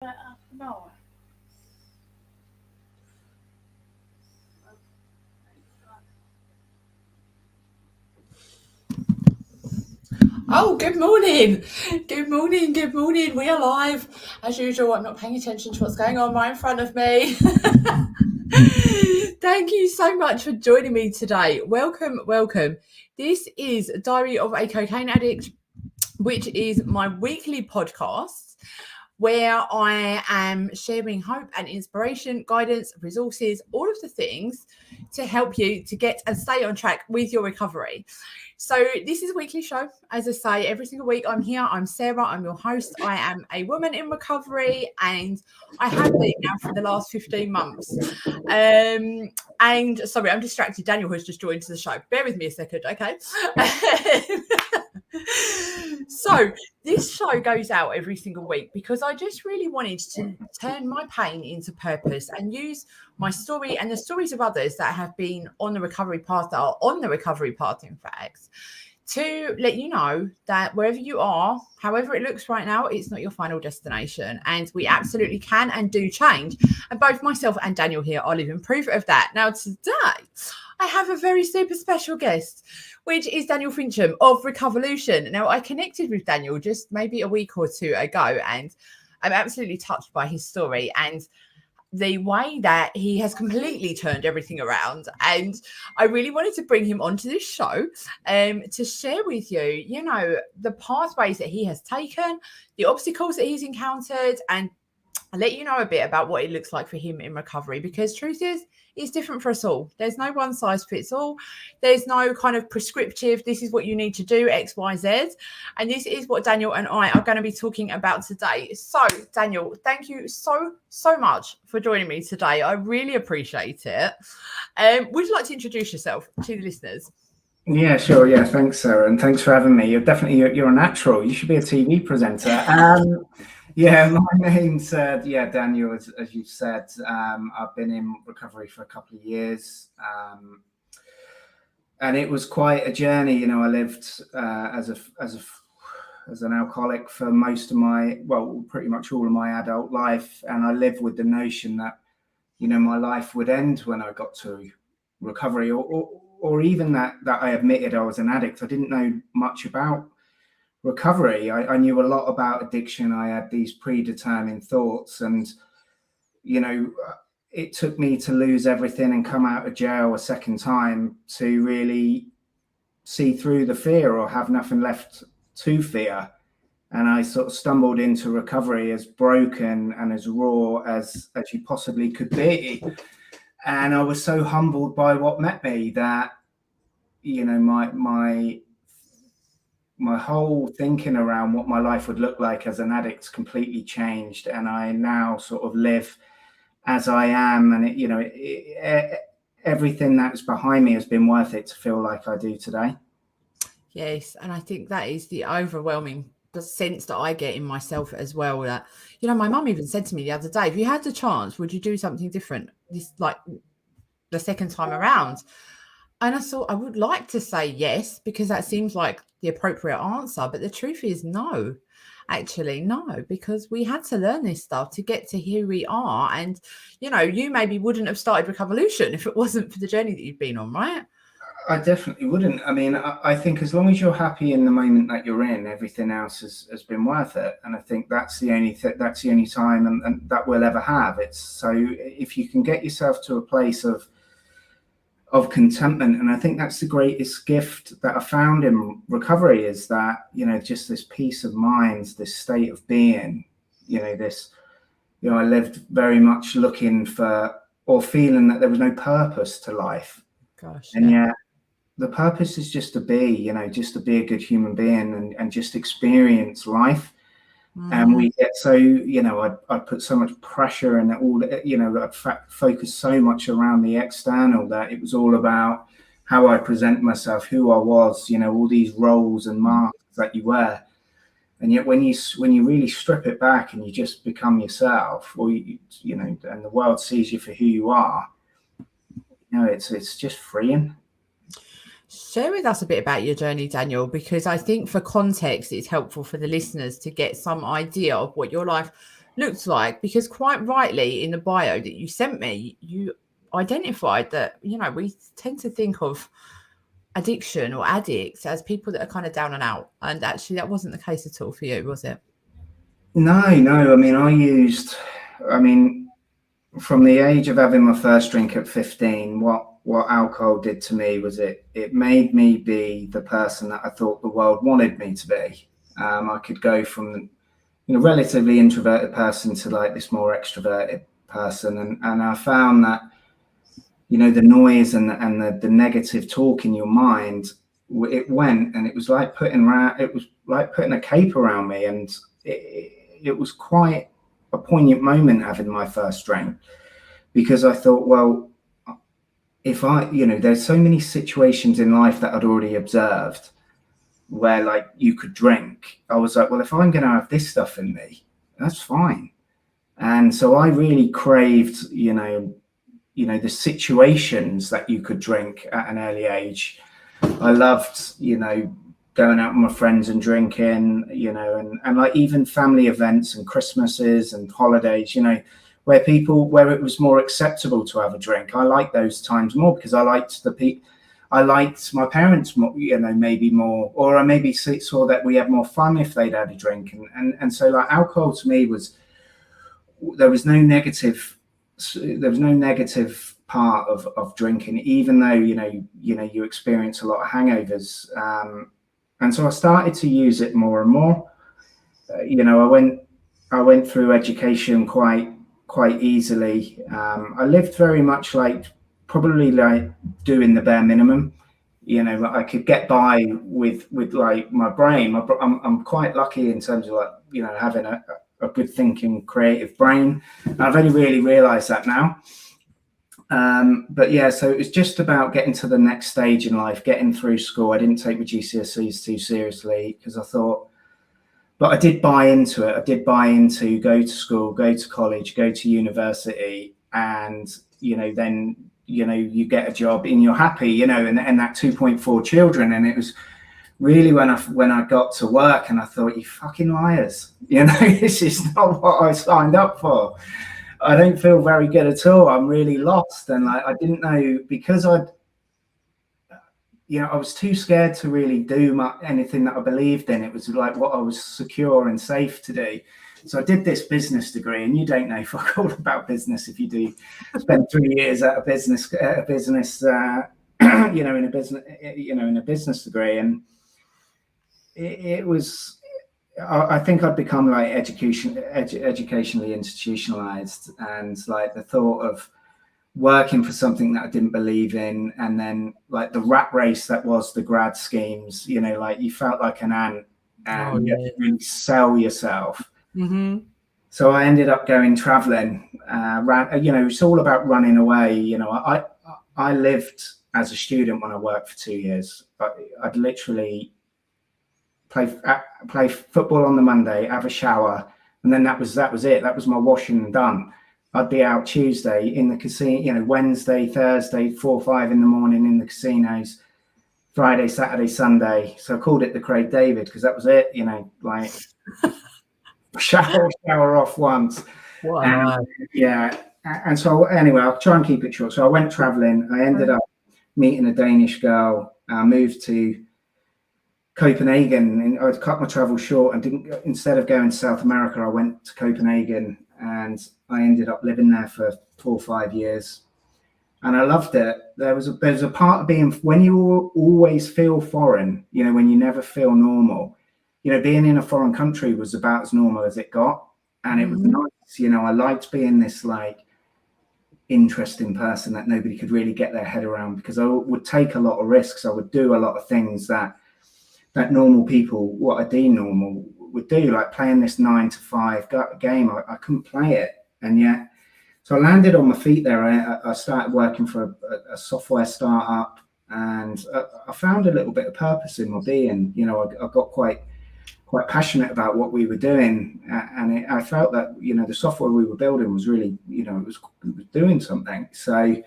No. Oh, good morning. Good morning. Good morning. We are live. As usual, I'm not paying attention to what's going on right in front of me. Thank you so much for joining me today. Welcome, welcome. This is Diary of a Cocaine Addict, which is my weekly podcast where I am sharing hope and inspiration, guidance, resources, all of the things to help you to get and stay on track with your recovery. So this is a weekly show. As I say, every single week I'm here. I'm Sarah. I'm your host. I am a woman in recovery and I have been now for the last 15 months. And sorry, I'm distracted. Daniel has just joined the show. Bear with me a second, okay? So this show goes out every single week because I just really wanted to turn my pain into purpose and use my story and the stories of others that have been on the recovery path, that are on the recovery path, in fact, to let you know that wherever you are, however it looks right now, it's not your final destination. And we absolutely can and do change. And both myself and Daniel here are living proof of that. Now, today, I have a very super special guest, which is Daniel Fincham of Recovolution. Now, I connected with Daniel just maybe a week or two ago, and I'm absolutely touched by his story and the way that he has completely turned everything around. And I really wanted to bring him onto this show to share with you, you know, the pathways that he has taken, the obstacles that he's encountered, and I'll let you know a bit about what it looks like for him in recovery, because truth is, it's different for us all. There's no one size fits all. There's no kind of prescriptive, this is what you need to do, X, Y, Z. And this is what Daniel and I are going to be talking about today. So, Daniel, thank you so much for joining me today. I really appreciate it. Would you like to introduce yourself to the listeners? Yeah, sure. Yeah, thanks, Sarah, and thanks for having me. You're a natural. You should be a TV presenter. Yeah, my name's Daniel. As you said, I've been in recovery for a couple of years, and it was quite a journey. You know, I lived as an alcoholic for pretty much all of my adult life, and I lived with the notion that, you know, my life would end when I got to recovery, or even that I admitted I was an addict. I didn't know much about recovery. I knew a lot about addiction. I had these predetermined thoughts, and, you know, it took me to lose everything and come out of jail a second time to really see through the fear or have nothing left to fear. And I sort of stumbled into recovery as broken and as raw as you possibly could be. And I was so humbled by what met me that, you know, my whole thinking around what my life would look like as an addict completely changed. And I now sort of live as I am. And, everything that's behind me has been worth it to feel like I do today. Yes, and I think that is the overwhelming sense that I get in myself as well. That, you know, my mum even said to me the other day, if you had the chance, would you do something different this, like, the second time around? And I thought I would like to say yes, because that seems like the appropriate answer. But the truth is no, actually, no, because we had to learn this stuff to get to who we are. And, you know, you maybe wouldn't have started Recovolution if it wasn't for the journey that you've been on, right? I definitely wouldn't. I mean, I think as long as you're happy in the moment that you're in, everything else has been worth it. And I think that's the only time and that we'll ever have. It's so if you can get yourself to a place of contentment, and I think that's the greatest gift that I found in recovery, is that, you know, just this peace of mind, this state of being, you know, I lived very much looking for or feeling that there was no purpose to life. Gosh, And yeah. yet the purpose is just to be, you know, just to be a good human being and just experience life. And we get so, you know, I'd put so much pressure and all, you know, I'd focus so much around the external that it was all about how I present myself, who I was, you know, all these roles and masks that you wear. And yet when you really strip it back and you just become yourself, or, you know, and the world sees you for who you are, you know, it's just freeing. Share with us a bit about your journey, Daniel, because I think for context, it's helpful for the listeners to get some idea of what your life looked like, because quite rightly in the bio that you sent me, you identified that, you know, we tend to think of addiction or addicts as people that are kind of down and out. And actually, that wasn't the case at all for you, was it? No. I mean, from the age of having my first drink at 15, what alcohol did to me was it made me be the person that I thought the world wanted me to be. I could go from, relatively introverted person to like this more extroverted person, and I found that, the noise and the negative talk in your mind, it went, and it was like putting a cape around me, and it was quite a poignant moment having my first drink, because I thought, well, if there's so many situations in life that I'd already observed where like you could drink. I was like, well, if I'm going to have this stuff in me, that's fine. And so I really craved, the situations that you could drink at an early age. I loved, going out with my friends and drinking, and like even family events and Christmases and holidays, where it was more acceptable to have a drink. I liked those times more because I liked my parents more, maybe more, or I maybe saw that we had more fun if they'd had a drink. And so like alcohol to me there was no negative part of drinking, even though, you experience a lot of hangovers. And so I started to use it more and more. I went through education quite easily. I lived very much like probably like doing the bare minimum. I could get by with like my brain. I'm quite lucky in terms of like, having a good thinking, creative brain. I've only really realized that now. But yeah, so it was just about getting to the next stage in life, getting through school. I didn't take my GCSEs too seriously because I thought, but I did buy into it. I did buy into go to school, go to college, go to university, and then you get a job and you're happy, and that 2.4 children. And it was really when I got to work and I thought, you fucking liars, this is not what I signed up for. I don't feel very good at all. I'm really lost. And like, I didn't know, because I was too scared to really do anything that I believed in. It was like what I was secure and safe to do. So I did this business degree, and you don't know fuck all about business if you do spend 3 years at a business, in a business degree. And it was, I think I'd become like educationally institutionalized, and like the thought of working for something that I didn't believe in, and then like the rat race that was the grad schemes, like you felt like an ant, and you had to really sell yourself. Mm-hmm. So I ended up going traveling. It's all about running away. I lived as a student when I worked for 2 years. I'd literally play football on the Monday, have a shower, and then that was it. That was my washing and done. I'd be out Tuesday in the casino, Wednesday, Thursday, 4 or 5 in the morning in the casinos, Friday, Saturday, Sunday. So I called it the Craig David because that was it, like shower off once. Wow. And so anyway, I'll try and keep it short. So I went traveling. I ended up meeting a Danish girl. I moved to Copenhagen, and I'd cut my travel short and instead of going to South America, I went to Copenhagen, and I ended up living there for 4 or 5 years, and I loved it. There's a part of being, when you always feel foreign, when you never feel normal, being in a foreign country was about as normal as it got, and it was nice. I liked being this like interesting person that nobody could really get their head around, because I would take a lot of risks. I would do a lot of things that normal people, what I deem normal, would do, like playing this 9 to 5 game. I couldn't play it. And yet, so I landed on my feet there. I started working for a software startup, and I found a little bit of purpose in my being. I got quite passionate about what we were doing, and I felt that the software we were building was really, it was doing something. So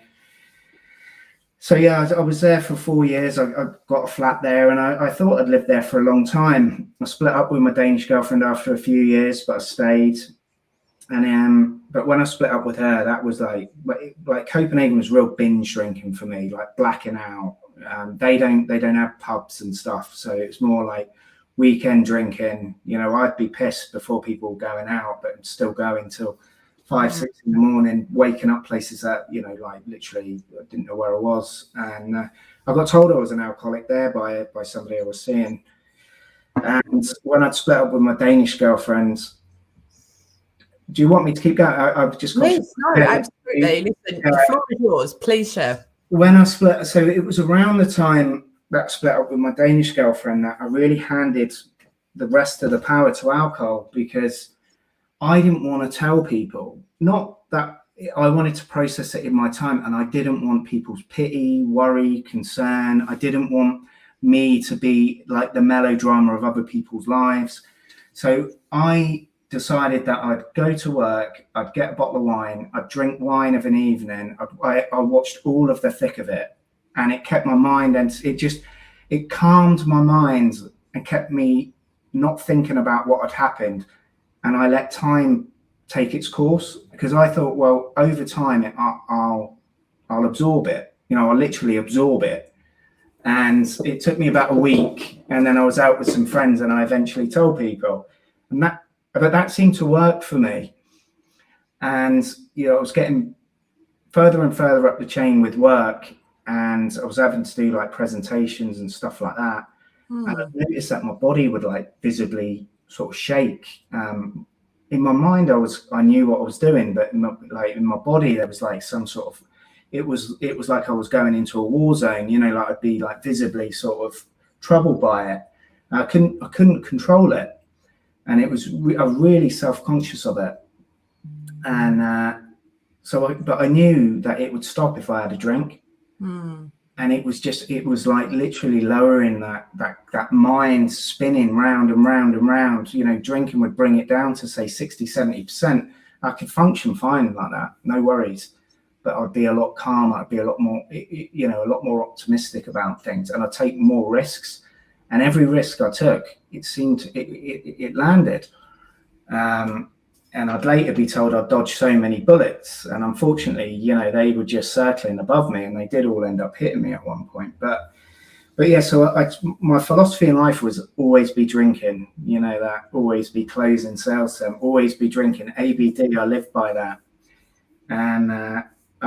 yeah, I was there for 4 years. I got a flat there, and I thought I'd lived there for a long time. I split up with my Danish girlfriend after a few years, but I stayed. And but when I split up with her, that was like Copenhagen was real binge drinking for me, like blacking out. They don't have pubs and stuff, so it's more like weekend drinking. You know, I'd be pissed before people going out, but still going till 5-6 in the morning, waking up places that, you know, like literally I didn't know where I was. And I got told I was an alcoholic there by somebody I was seeing. And when I'd split up with my Danish girlfriend, do you want me to keep going? I've just got Yes, no, absolutely. Listen, the floor is yours. Please share. When I split, so it was around the time that I split up with my Danish girlfriend that I really handed the rest of the power to alcohol, because I didn't want to tell people, not that I wanted to process it in my time, and I didn't want people's pity, worry, concern. I didn't want me to be like the melodrama of other people's lives. So I decided that I'd go to work, I'd get a bottle of wine, I'd drink wine of an evening. I watched all of the thick of it, and it kept my mind, and it calmed my mind and kept me not thinking about what had happened. And I let time take its course, because I thought, well, over time, I'll absorb it. You know, I'll literally absorb it. And it took me about a week, and then I was out with some friends, and I eventually told people, but that seemed to work for me. And, you know, I was getting further and further up the chain with work, and I was having to do like presentations and stuff like that. And I noticed that my body would like visibly sort of shake. In my mind, I knew what I was doing, but in my body, there was like some sort of, it was like I was going into a war zone, you know, like I'd be like visibly sort of troubled by it. I couldn't control it. And I was really self-conscious of it. And but I knew that it would stop if I had a drink. And it was like literally lowering that mind spinning round and round and round. You know, drinking would bring it down to say 60-70%. I could function fine like that, no worries. But I'd be a lot calmer. I'd be a lot more, you know, a lot more optimistic about things, and I'd take more risks. And every risk I took, it seemed it landed. And I'd later be told I'd dodged so many bullets. And unfortunately, you know, they were just circling above me, and they did all end up hitting me at one point. But yeah, so my philosophy in life was always be drinking, you know, that always be closing sales term, always be drinking. ABD, I lived by that. And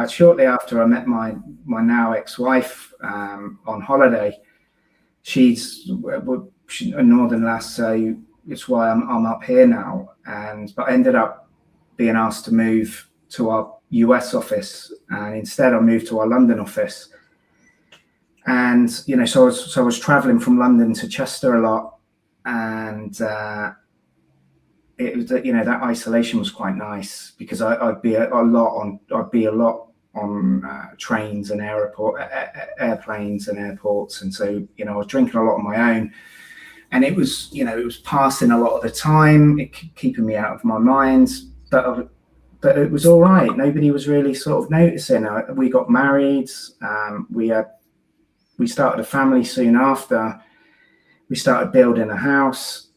shortly after I met my now ex-wife on holiday, she's a northern lass, so it's why I'm up here now. But I ended up being asked to move to our US office, and instead I moved to our London office. And you know, so I was traveling from London to Chester a lot, and it was, you know, that isolation was quite nice, because I'd be a lot on trains and airplanes and airports, and so, you know, I was drinking a lot on my own. And it was, you know, it was passing a lot of the time, keeping me out of my mind. But it was all right. Nobody was really sort of noticing. We got married. We started a family soon after. We started building a house.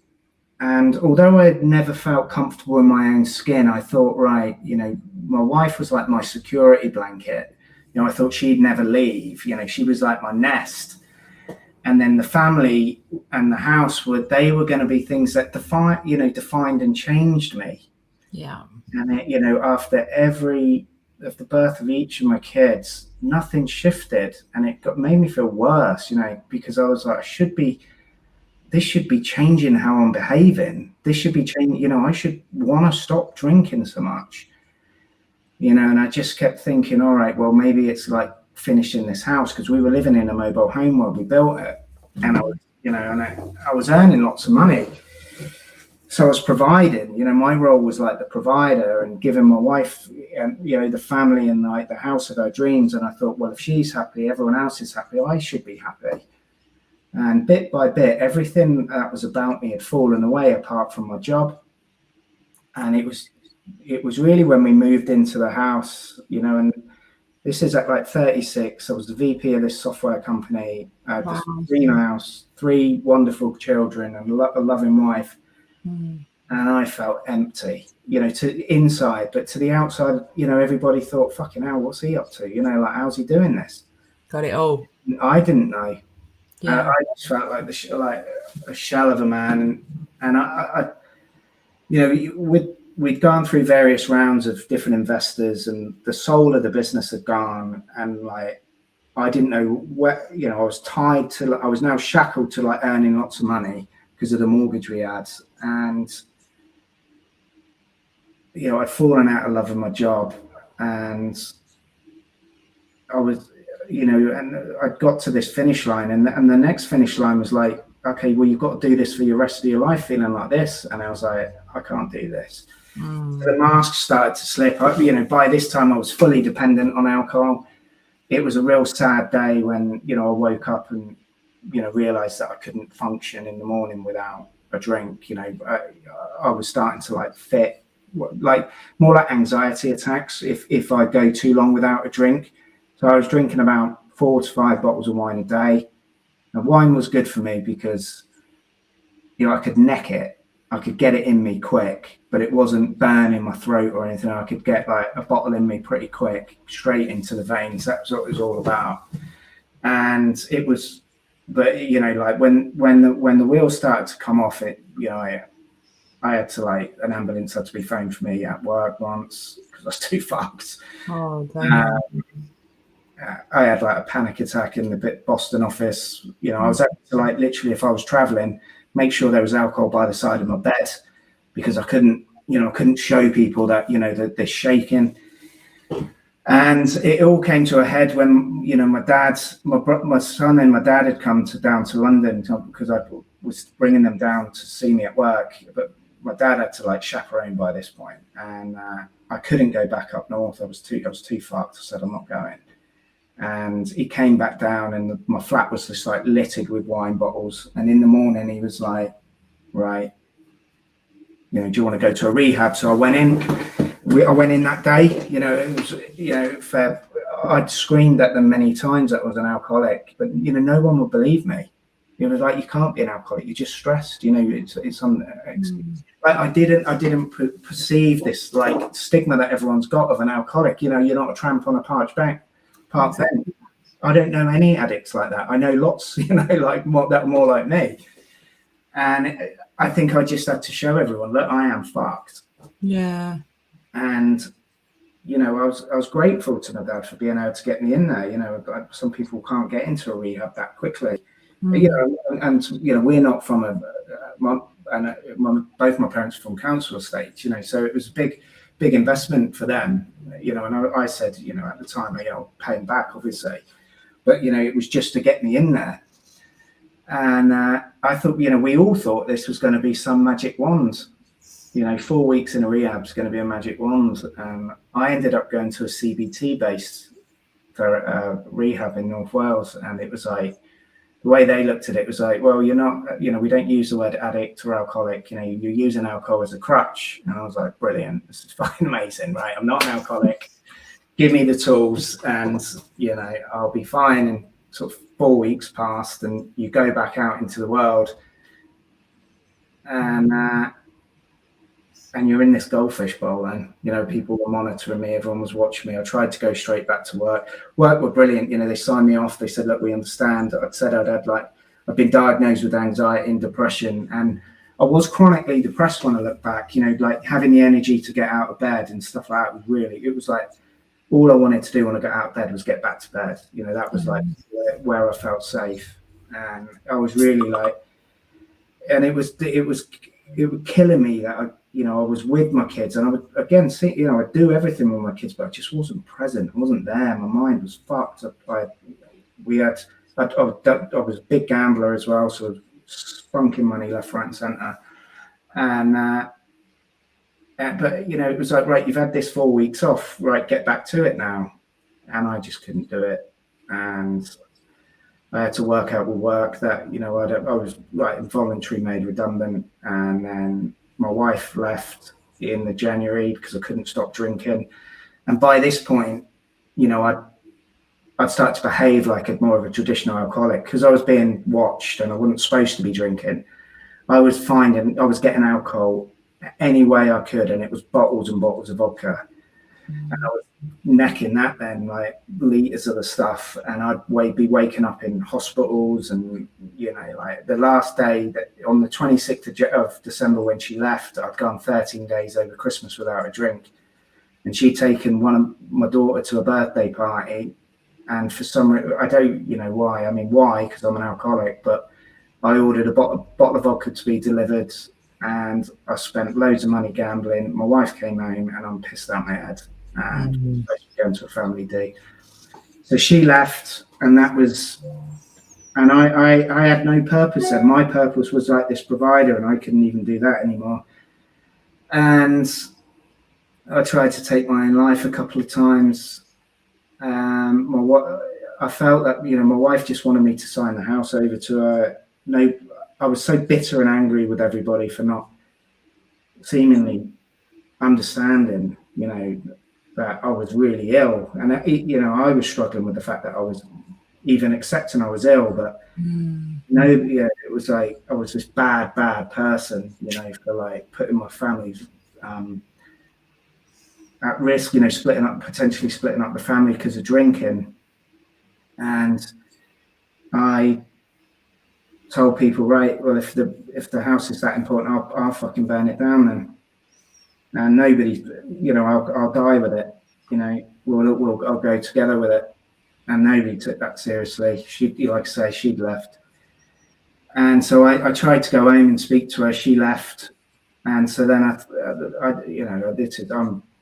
And although I had never felt comfortable in my own skin, I thought, right, you know, my wife was like my security blanket. You know, I thought she'd never leave. You know, she was like my nest. And then the family and the house were going to be things that defined and changed me. Yeah. And you know, after the birth of each of my kids, nothing shifted, and it made me feel worse, you know, because I was like, this should be changing how I'm behaving. This should be changing, you know, I should want to stop drinking so much, you know. And I just kept thinking, all right, well, maybe it's like finishing this house, because we were living in a mobile home while we built it, and I was, you know, and I was earning lots of money, so I was providing. You know, my role was like the provider and giving my wife and, you know, the family and like the house of her dreams. And I thought, well, if she's happy, everyone else is happy, I should be happy. And bit by bit, everything that was about me had fallen away apart from my job. And it was really when we moved into the house, you know, and this is at like 36. I was the VP of this software company, this greenhouse, 3 wonderful children, and a loving wife. and I felt empty, to inside, but to the outside, everybody thought, fucking hell, what's he up to? Like, how's he doing this? Got it all. I didn't know. Yeah. I just felt like like a shell of a man, and I we'd gone through various rounds of different investors, and the soul of the business had gone, and like I didn't know where, I was tied to, I was now shackled to like earning lots of money because of the mortgage we had, and I'd fallen out of love with my job, and I was, and I'd got to this finish line, and the next finish line was like, okay, well, you've got to do this for your rest of your life, feeling like this. And I was like, I can't do this. So the mask started to slip. By this time I was fully dependent on alcohol. It was a real sad day when, I woke up and, realized that I couldn't function in the morning without a drink. I was starting to like fit, like more like anxiety attacks if I go too long without a drink. So I was drinking about 4 to 5 bottles of wine a day. And wine was good for me because, I could neck it. I could get it in me quick, but it wasn't burning my throat or anything. I could get like a bottle in me pretty quick, straight into the veins. That's what it was all about. And it was, but like when the wheels started to come off it, I had to like, an ambulance had to be phoned for me at work once because I was too fucked. Oh, damn. I had like a panic attack in the Boston office. I was able to like literally, if I was traveling, make sure there was alcohol by the side of my bed because I couldn't show people that, that they're shaking. And it all came to a head when, my son and my dad had come down to London because I was bringing them down to see me at work. But my dad had to like chaperone by this point, and I couldn't go back up north. I was too fucked. I said, I'm not going. And he came back down, and my flat was just like littered with wine bottles. And in the morning, he was like, right, do you want to go to a rehab? So I went in. I went in that day. It was, fair. I'd screamed at them many times that I was an alcoholic, but no one would believe me. It was like, you can't be an alcoholic. You're just stressed. It's I didn't perceive this like stigma that everyone's got of an alcoholic. You're not a tramp on a park bench. I don't know any addicts like that. I know lots, like more like me. And I think I just had to show everyone that I am fucked. Yeah. And I was grateful to my dad for being able to get me in there. Some people can't get into a rehab that quickly. And we're not from both my parents are from council estates. So it was a big investment for them, and I said, at the time, I'll pay them back, obviously, but, it was just to get me in there. And I thought, we all thought this was going to be some magic wand, 4 weeks in a rehab is going to be a magic wand. I ended up going to a CBT based for rehab in North Wales. And it was like, the way they looked at it was like, well, you're not, we don't use the word addict or alcoholic, you're using alcohol as a crutch. And I was like, brilliant, this is fucking amazing, right? I'm not an alcoholic. Give me the tools and, I'll be fine. And sort of 4 weeks passed and you go back out into the world and you're in this goldfish bowl and, people were monitoring me, everyone was watching me. I tried to go straight back to work. Work were brilliant. They signed me off. They said, look, we understand. I'd said I've been diagnosed with anxiety and depression. And I was chronically depressed when I look back, like having the energy to get out of bed and stuff like that it was like, all I wanted to do when I got out of bed was get back to bed. That was like where I felt safe. And I was really like, and it was killing me that I was with my kids and I would again see, I'd do everything with my kids, but I just wasn't present. I wasn't there. My mind was fucked. I was a big gambler as well, so I was spunking money left, right, and centre. And but it was like, right, you've had this 4 weeks off, right? Get back to it now. And I just couldn't do it. And I had to work out with work that, I was like involuntary made redundant. And then my wife left in the January because I couldn't stop drinking. And by this point, I'd start to behave like more of a traditional alcoholic because I was being watched and I wasn't supposed to be drinking. I was getting alcohol any way I could, and it was bottles and bottles of vodka. And I was necking that then, like liters of the stuff, and I'd be waking up in hospitals. And like the last day, that on the 26th of December when she left, I'd gone 13 days over Christmas without a drink, and she'd taken one of my daughter to a birthday party, and for some reason, I don't why, I mean why, because I'm an alcoholic, but I ordered a bottle of vodka to be delivered, and I spent loads of money gambling. My wife came home and I'm pissed out my head, and going to a family day. So she left, and that was, and I had no purpose then. My purpose was like this provider, and I couldn't even do that anymore. And I tried to take my own life a couple of times. I felt that my wife just wanted me to sign the house over to her. No, I was so bitter and angry with everybody for not seemingly understanding, that I was really ill, and I was struggling with the fact that I was even accepting I was ill, but it was like I was this bad person, for like putting my family at risk, potentially splitting up the family because of drinking. And I told people, right, well, if the house is that important, I'll fucking burn it down then. And nobody, I'll die with it. I'll go together with it. And nobody took that seriously. Like I say, she'd left. And so I tried to go home and speak to her. She left. And so then I'm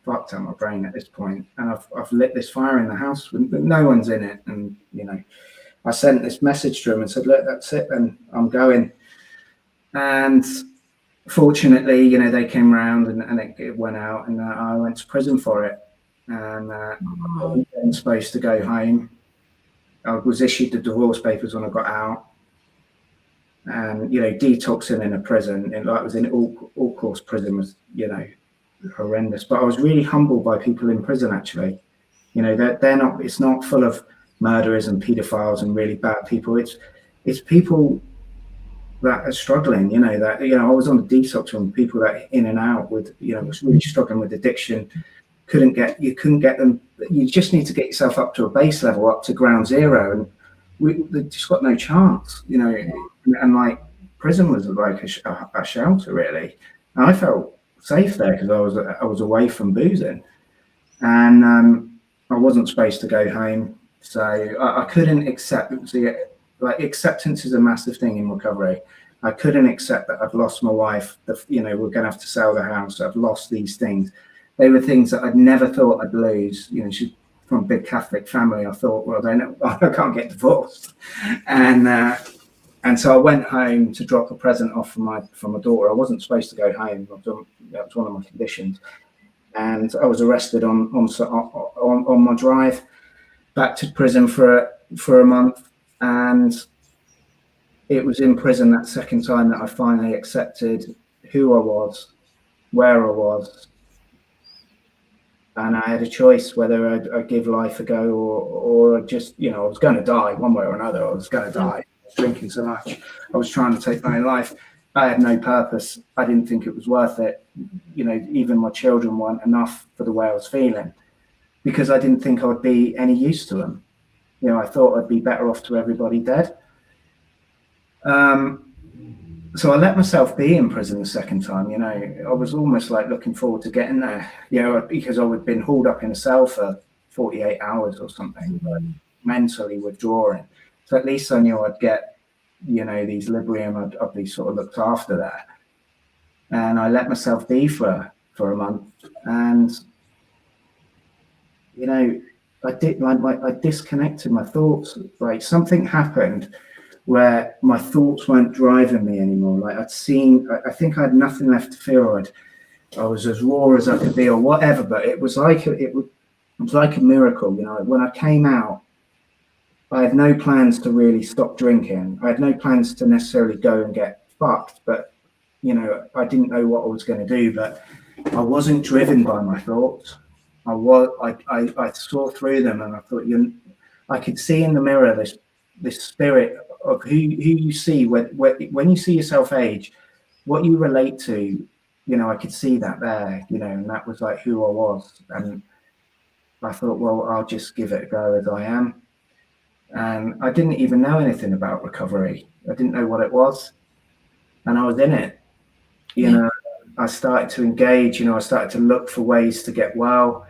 fucked out my brain at this point. And I've lit this fire in the house, but no one's in it. And, I sent this message to him and said, look, that's it, then I'm going. And fortunately, they came around and it went out, and I went to prison for it. And I wasn't supposed to go home. I was issued the divorce papers when I got out. And, detoxing in a prison, I was in all course prison was, horrendous. But I was really humbled by people in prison, actually. They're not, it's not full of murderers and pedophiles and really bad people. It's people that are struggling, that, I was on the detox from people that in and out with, was really struggling with addiction. You couldn't get them. You just need to get yourself up to a base level, up to ground zero. And they just got no chance, and like prison was like a shelter really. And I felt safe there because I was away from boozing, and I wasn't supposed to go home. So I couldn't accept, like acceptance is a massive thing in recovery. I couldn't accept that I've lost my wife, we're going to have to sell the house. I've lost these things. They were things that I'd never thought I'd lose. She's from a big Catholic family. I thought, well, then I can't get divorced. And so I went home to drop a present off for my daughter. I wasn't supposed to go home. That was one of my conditions. And I was arrested on my drive back to prison for a month. And it was in prison that second time that I finally accepted who I was, where I was. And I had a choice whether I'd give life a go or just, I was going to die one way or another. I was going to die. I was drinking so much. I was trying to take my own life. I had no purpose. I didn't think it was worth it. Even my children weren't enough for the way I was feeling, because I didn't think I would be any use to them. I thought I'd be better off to everybody dead. So I let myself be in prison the second time. I was almost like looking forward to getting there, because I had been hauled up in a cell for 48 hours or something, like mentally withdrawing. So at least I knew I'd get, these Librium, I'd be sort of looked after there. And I let myself be for a month. And, I disconnected my thoughts. Like something happened where my thoughts weren't driving me anymore. Like I think I had nothing left to feel. I was as raw as I could be or whatever, but it was like a miracle. When I came out, I had no plans to really stop drinking. I had no plans to necessarily go and get fucked, but, I didn't know what I was going to do, but I wasn't driven by my thoughts. I saw through them, and I thought, I could see in the mirror this spirit of who you see when you see yourself age, what you relate to I could see that there, and that was like who I was. And I thought, well, I'll just give it a go as I am. And I didn't even know anything about recovery. I didn't know what it was. And I was in it. I started to engage, I started to look for ways to get well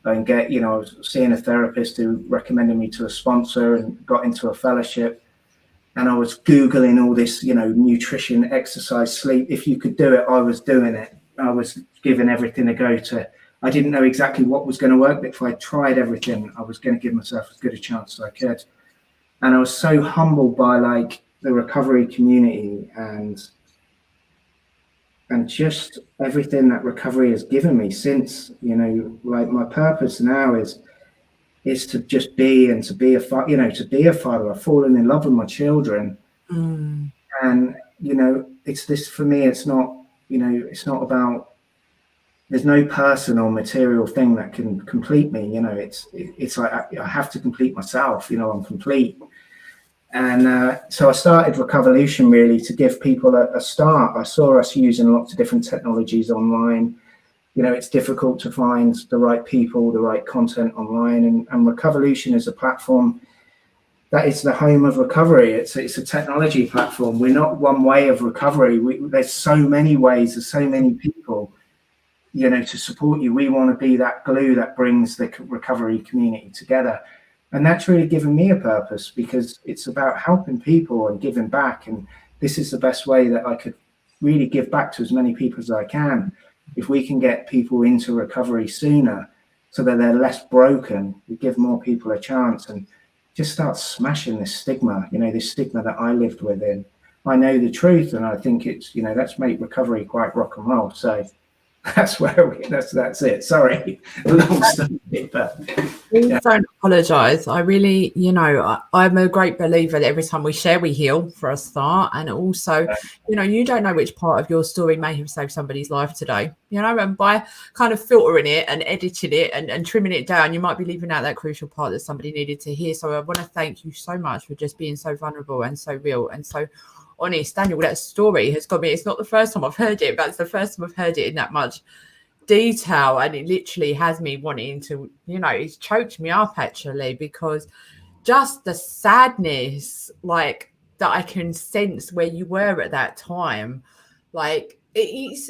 and get, I was seeing a therapist who recommended me to a sponsor and got into a fellowship. And I was Googling all this, nutrition, exercise, sleep. If you could do it, I was doing it. I was giving everything a go I didn't know exactly what was going to work, but if I tried everything, I was going to give myself as good a chance as I could. And I was so humbled by like the recovery community and just everything that recovery has given me since, like my purpose now is to just be and to be a father. I've fallen in love with my children. And, it's this for me, it's not about, there's no person or material thing that can complete me. It's like I have to complete myself. I'm complete. And so I started Recovolution really to give people a start. I saw us using lots of different technologies online. It's difficult to find the right people, the right content online. And Recovolution is a platform that is the home of recovery. It's a technology platform. We're not one way of recovery. There's so many ways, there's so many people, to support you. We want to be that glue that brings the recovery community together. And that's really given me a purpose, because it's about helping people and giving back. And this is the best way that I could really give back to as many people as I can. If we can get people into recovery sooner so that they're less broken, we give more people a chance and just start smashing this stigma, this stigma that I lived within. I know the truth, and I think it's, let's make recovery quite rock and roll. So that's that's it. Sorry, long story, but please don't apologize. I really, I'm a great believer that every time we share, we heal for a start. And also, you don't know which part of your story may have saved somebody's life today, and by kind of filtering it and editing it and trimming it down, you might be leaving out that crucial part that somebody needed to hear. So I want to thank you so much for just being so vulnerable and so real and so honest. Daniel, that story has got me. It's not the first time I've heard it, but it's the first time I've heard it in that much detail, and it literally has me wanting to, it's choked me up actually, because just the sadness like that I can sense where you were at that time. Like it's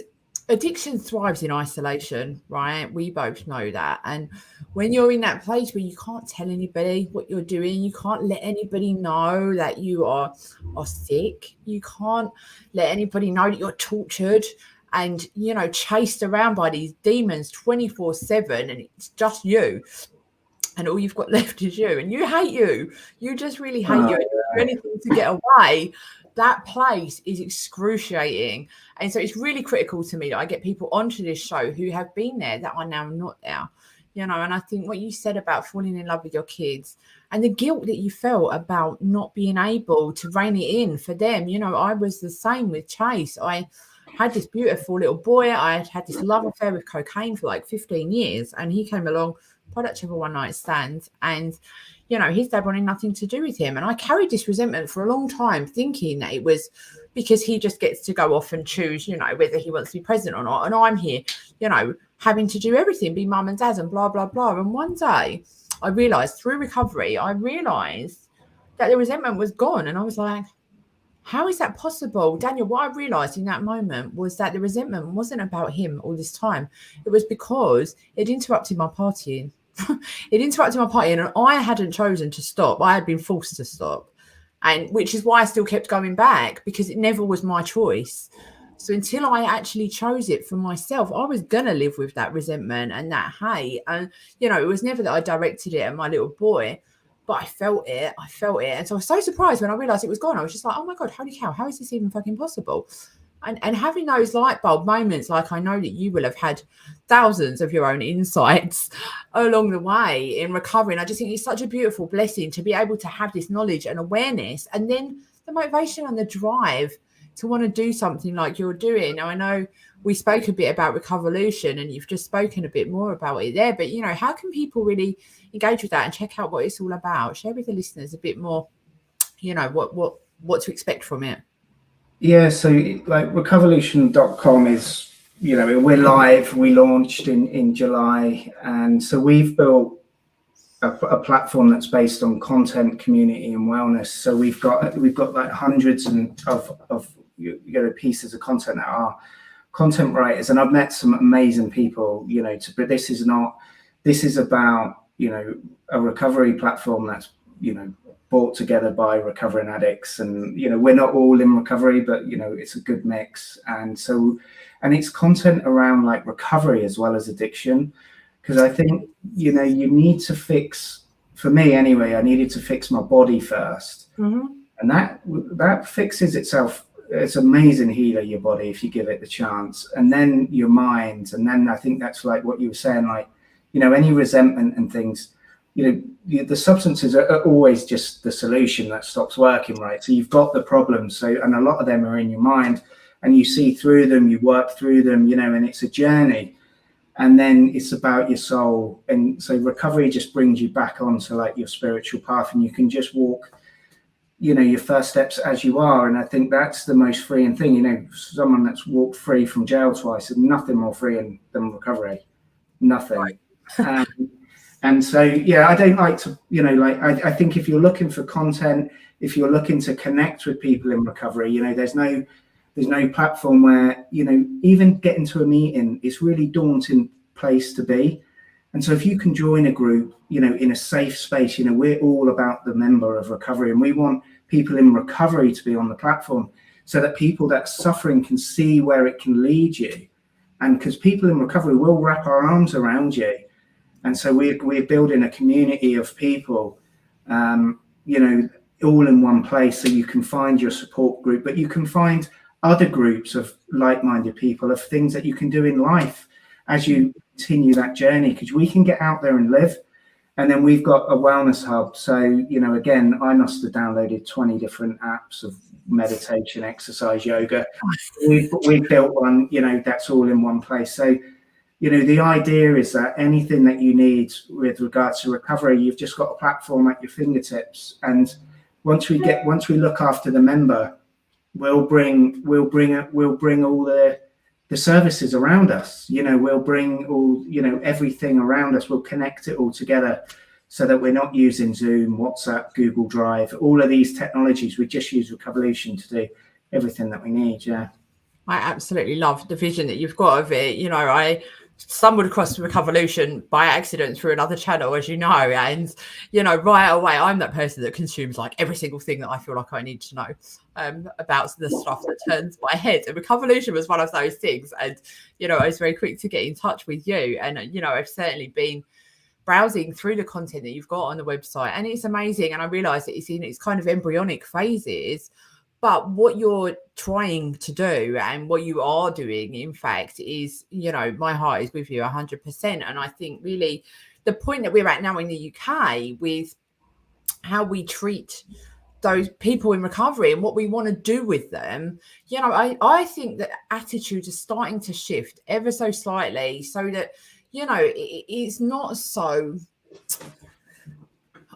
addiction thrives in isolation, right? We both know that. And when you're in that place where you can't tell anybody what you're doing, you can't let anybody know that you are sick, you can't let anybody know that you're tortured and, chased around by these demons 24/7, and it's just you. And all you've got left is you. And you hate you. You just really hate you. And you do anything to get away. That place is excruciating. And so it's really critical to me that I get people onto this show who have been there that are now not there. And I think what you said about falling in love with your kids and the guilt that you felt about not being able to rein it in for them. I was the same with Chase. I had this beautiful little boy. I had this love affair with cocaine for like 15 years. And he came along, product of a one-night stand. And, his dad wanted nothing to do with him. And I carried this resentment for a long time, thinking that it was because he just gets to go off and choose, whether he wants to be present or not. And I'm here, having to do everything, be mum and dad and blah, blah, blah. And one day I realized through recovery, that the resentment was gone. And I was like, how is that possible? Daniel, what I realized in that moment was that the resentment wasn't about him all this time. It was because it interrupted my partying. And I hadn't chosen to stop. I had been forced to stop. And which is why I still kept going back, because it never was my choice. So until I actually chose it for myself, I was going to live with that resentment and that hate. And, it was never that I directed it at my little boy, but I felt it. And so I was so surprised when I realized it was gone. I was just like, oh my God, holy cow, how is this even fucking possible? And having those light bulb moments, like I know that you will have had thousands of your own insights along the way in recovering. I just think it's such a beautiful blessing to be able to have this knowledge and awareness, and then the motivation and the drive to want to do something like you're doing. Now, I know we spoke a bit about Recovolution and you've just spoken a bit more about it there, but, how can people engage with that and check out what it's all about? Share with the listeners a bit more, what to expect from it. Yeah, so like recovolution.com is we're live. We launched in July, and so we've built a platform that's based on content, community, and wellness. So we've got like hundreds of pieces of content that are content writers, and I've met some amazing people. But this is about a recovery platform that's brought together by recovering addicts, and we're not all in recovery, but it's a good mix. And it's content around like recovery as well as addiction, because I think you need to fix, for me anyway, I needed to fix my body first. And that fixes itself. It's amazing healer, your body, if you give it the chance, and then your mind. And then I think that's like what you were saying, like any resentment and things, the substances are always just the solution that stops working, right? So you've got the problems, and a lot of them are in your mind, and you see through them, you work through them, and it's a journey, and then it's about your soul. And so recovery just brings you back onto like your spiritual path, and you can just walk your first steps as you are. And I think that's the most freeing thing. Someone that's walked free from jail twice, and nothing more freeing than recovery, nothing. Right. And so, I don't like to, I think if you're looking for content, if you're looking to connect with people in recovery, there's no platform where, even getting to a meeting, it's really daunting place to be. And so if you can join a group, in a safe space, we're all about the member of recovery, and we want people in recovery to be on the platform so that people that are suffering can see where it can lead you. And because people in recovery will wrap our arms around you. And so we're building a community of people, all in one place, so you can find your support group, but you can find other groups of like-minded people, of things that you can do in life as you continue that journey, because we can get out there and live. And then we've got a wellness hub. So, again, I must have downloaded 20 different apps of meditation, exercise, yoga. We've built one, that's all in one place. So, the idea is that anything that you need with regards to recovery, you've just got a platform at your fingertips. And once we look after the member, we'll bring all the services around us. We'll bring all, everything around us. We'll connect it all together so that we're not using Zoom, WhatsApp, Google Drive, all of these technologies. We just use Recovolution to do everything that we need. Yeah. I absolutely love the vision that you've got of it. I stumbled across Recovolution by accident through another channel, as you know, and right away I'm that person that consumes like every single thing that I feel like I need to know about the stuff that turns my head. And Recovolution was one of those things, and I was very quick to get in touch with you, and I've certainly been browsing through the content that you've got on the website, and it's amazing. And I realize that it's in its kind of embryonic phases. But what you're trying to do, and what you are doing, in fact, is, my heart is with you 100%. And I think really the point that we're at now in the UK with how we treat those people in recovery and what we want to do with them, I think that attitudes are starting to shift ever so slightly, so that, it's not so...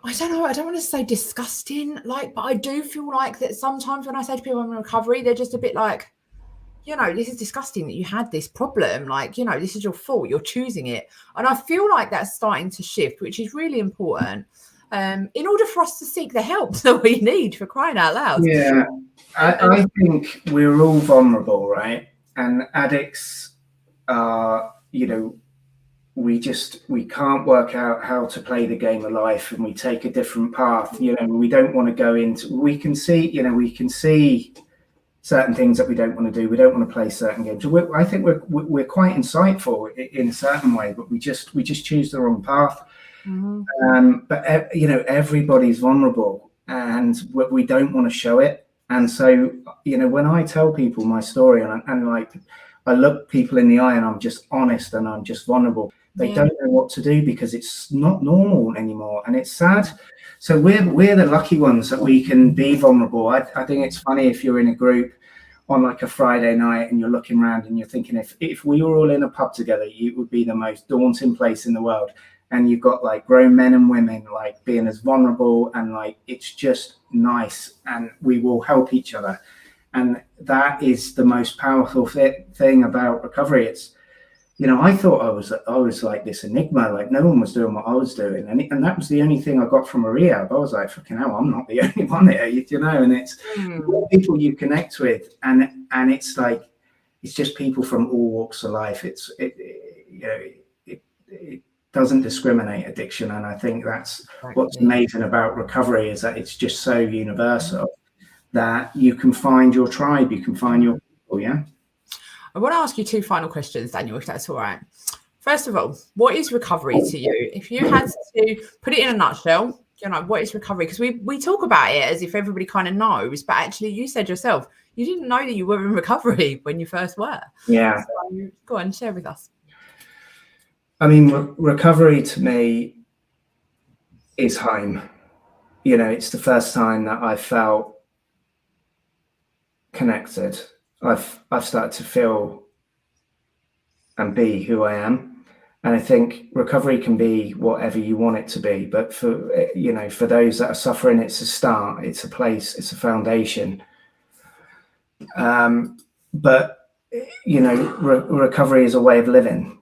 I don't know, I don't want to say disgusting, but I do feel like that sometimes when I say to people in recovery, they're just a bit like, this is disgusting that you had this problem. This is your fault. You're choosing it. And I feel like that's starting to shift, which is really important in order for us to seek the help that we need, for crying out loud. Yeah, I think we're all vulnerable, right? And addicts are, we can't work out how to play the game of life, and we take a different path. We don't want to go into, we can see certain things that we don't want to do. We don't want to play certain games. I think we're quite insightful in a certain way, but we just choose the wrong path. But everybody's vulnerable, and we don't want to show it. And so, when I tell people my story, and I look people in the eye and I'm just honest and I'm just vulnerable, they don't know what to do, because it's not normal anymore, and it's sad. So we're the lucky ones that we can be vulnerable. I think it's funny if you're in a group on like a Friday night and you're looking around and you're thinking, if we were all in a pub together, it would be the most daunting place in the world. And you've got like grown men and women like being as vulnerable, and like it's just nice, and we will help each other. And that is the most powerful thing about recovery. It's, I thought I was like this enigma, like no one was doing what I was doing, and that was the only thing I got from a rehab. I was like, fucking hell, I'm not the only one here, and it's people you connect with, and it's like, it's just people from all walks of life. It doesn't discriminate, addiction, and I think that's what's amazing about recovery, is that it's just so universal that you can find your tribe, you can find your people. Yeah. I want to ask you two final questions, Daniel, if that's all right. First of all, what is recovery to you? If you had to put it in a nutshell, what is recovery? Because we talk about it as if everybody kind of knows, but actually you said yourself, you didn't know that you were in recovery when you first were. Yeah. So go on, share with us. I mean, recovery to me is home. It's the first time that I felt connected. I've started to feel and be who I am. And I think recovery can be whatever you want it to be. But for those that are suffering, it's a start, it's a place, it's a foundation. But recovery is a way of living.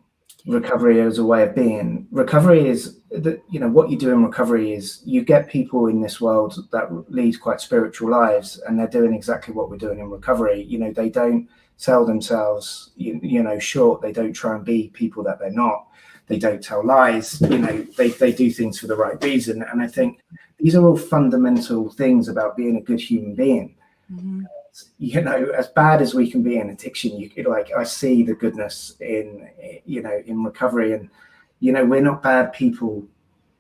Recovery is a way of being. Recovery is what you do in recovery is you get people in this world that lead quite spiritual lives, and they're doing exactly what we're doing in recovery. They don't sell themselves short. They don't try and be people that they're not. They don't tell lies. They do things for the right reason. And I think these are all fundamental things about being a good human being. Mm-hmm. As bad as we can be in addiction, I see the goodness in recovery, and we're not bad people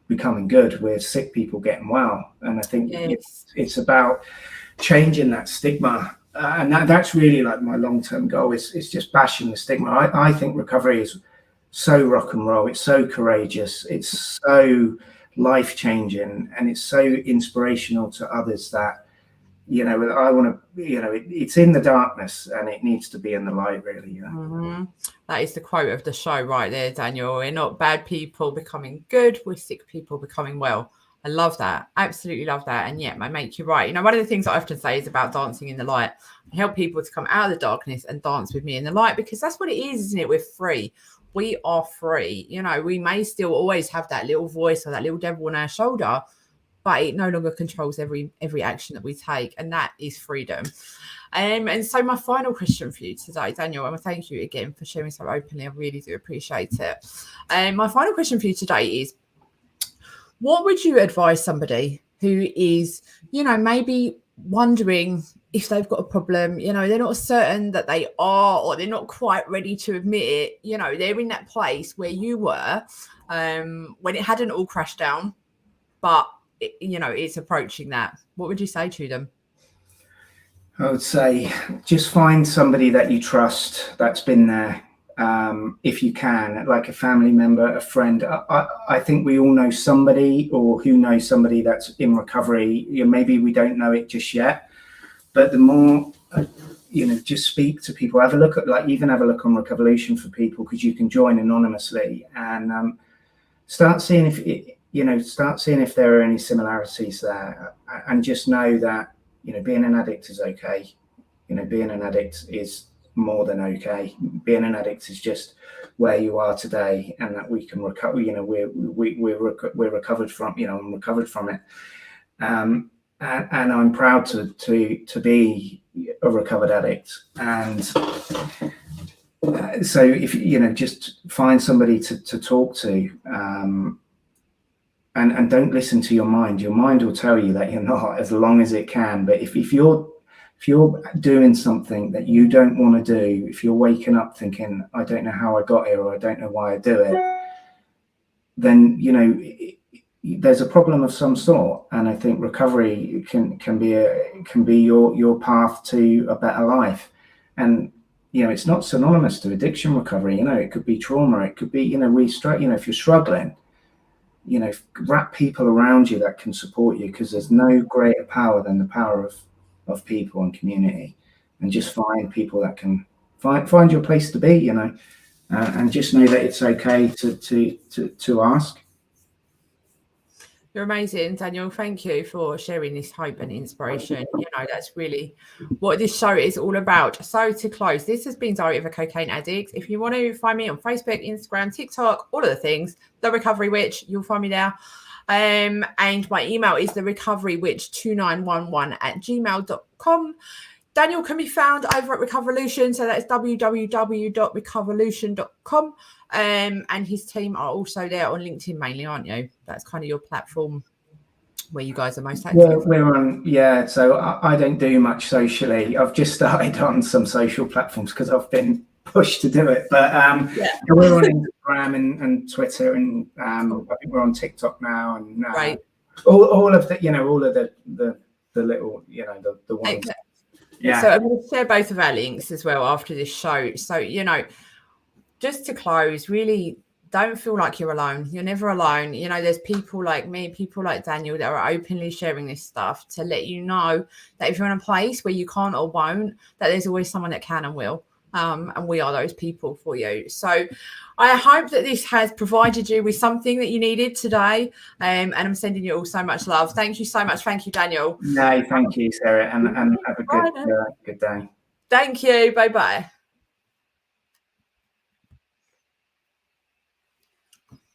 becoming good, we're sick people getting well. And I think it's about changing that stigma, and that's really like my long-term goal. It's just bashing the stigma. I think recovery is so rock and roll, it's so courageous, it's so life-changing, and it's so inspirational to others that I want to, it's in the darkness and it needs to be in the light, really. Mm-hmm. That is the quote of the show right there, Daniel. We're not bad people becoming good, we're sick people becoming well. I love that. Absolutely love that. And yeah, I make you right. One of the things I often say is about dancing in the light. I help people to come out of the darkness and dance with me in the light, because that's what it is, isn't it? We're free. We are free. We may still always have that little voice or that little devil on our shoulder, but it no longer controls every action that we take, and that is freedom. And so my final question for you today, Daniel, and thank you again for sharing so openly. I really do appreciate it. And my final question for you today is, what would you advise somebody who is, maybe wondering if they've got a problem, they're not certain that they are, or they're not quite ready to admit it, they're in that place where you were when it hadn't all crashed down, but it's approaching that. What would you say to them? I would say just find somebody that you trust that's been there, if you can, like a family member, a friend. I think we all know somebody, or who knows somebody that's in recovery. Maybe we don't know it just yet, but the more just speak to people, have a look at have a look on Recovolution for people, because you can join anonymously and start seeing if there are any similarities there, and just know that being an addict is okay. Being an addict is more than okay. Being an addict is just where you are today, and that we can recover. We're recovered from. I'm recovered from it, and I'm proud to be a recovered addict. And so if just find somebody to talk to. And don't listen to your mind. Your mind will tell you that you're not, as long as it can. But if you're doing something that you don't want to do, if you're waking up thinking, I don't know how I got here, or I don't know why I do it, then there's a problem of some sort. And I think recovery can be your path to a better life. And it's not synonymous to addiction recovery. It could be trauma. It could be if you're struggling, wrap people around you that can support you, because there's no greater power than the power of people and community. And just find people that can find your place to be, and just know that it's okay to ask. You're amazing, Daniel. Thank you for sharing this hope and inspiration. You know, that's really what this show is all about. So to close, this has been Diary of a Cocaine Addict. If you want to find me on Facebook, Instagram, TikTok, all of the things, The Recovery Witch, you'll find me there. And my email is therecoverywitch2911@gmail.com. Daniel can be found over at Recovolution, so that's www.recovolution.com. And his team are also there on LinkedIn mainly, aren't you? That's kind of your platform where you guys are most active. We're on, yeah. So I don't do much socially. I've just started on some social platforms because I've been pushed to do it. But we're on Instagram and Twitter, and I think we're on TikTok now, and right. all of the, all of the little, the ones. Okay. Yeah. So I'm going to share both of our links as well after this show. So, just to close, really don't feel like you're alone. You're never alone. There's people like me, people like Daniel that are openly sharing this stuff to let you know that if you're in a place where you can't or won't, that there's always someone that can and will. And we are those people for you. So I hope that this has provided you with something that you needed today. And I'm sending you all so much love. Thank you so much. Thank you, Daniel. No, thank you, Sarah. And have a good day. Thank you. Bye-bye.